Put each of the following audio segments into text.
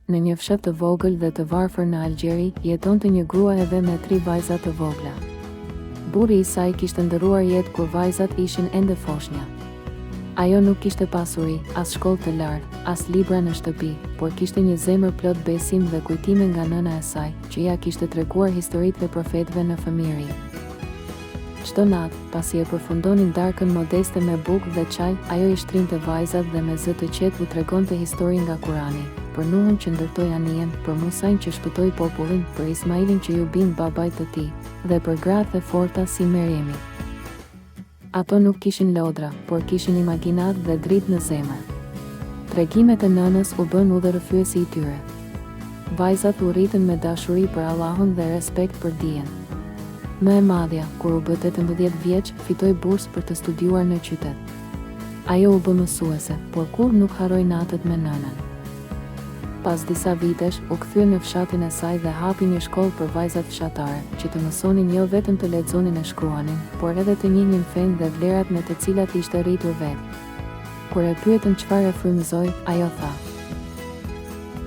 Në një fshat të vogël dhe të varfër në Algjeri, jetonte një grua edhe me 3 vajza të vogla. Burri i saj kishte ndëruar jetë kur vajzat ishin ende foshnja. Ajo nuk kishte pasuri, as shkollë të lartë, as libra në shtëpi, por kishte një zemër plot besim dhe kujtime nga nëna e saj, që ja kishte treguar historitë e profetëve në fëmijëri. Çdo natë, pasi e përfundonin darkën modeste me bukë dhe çaj, ajo i shtrinte vajzat dhe me zë të qetë u tregonte histori nga Kurani, për Nuhun që ndërtoi anijen, për Musajn që shpëtoi popullin, për Ismailin që ju bind babait të tij, dhe për gratë e forta si Meriemi. Ato nuk kishin lodra, por kishin imaginat dhe dritë në zemër. Tregimet e nënës u bën udhërrëfyesi i tyre. Vajzat u rritën me dashuri për Allahun dhe respekt për dijen. Më e madhja, kur u bë 18 vjeç, fitoi bursë për të studiuar në qytet. Ajo u bë mësuese, por kur nuk harroi natët me nënën. Pas disa vitesh, u kthye në fshatin e saj dhe hapi një shkollë për vajzat fshatare, që të mësonin jo vetëm të lexonin e shkruanin, por edhe të njihnin fenë dhe vlerat me të cilat ishte rritur vetë. Kur e pyetën çfarë e frymëzoi, ajo tha: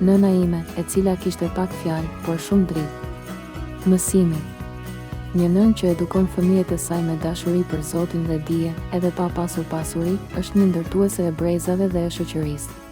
"Nëna ime, e cila kishte pak fjalë, por shumë dritë. Mësimi. Një nën që edukon fëmijët e saj me dashuri për Zotin dhe dije, edhe pa pasur pasuri, është një ndërtuese e brezave dhe e shoqërisë."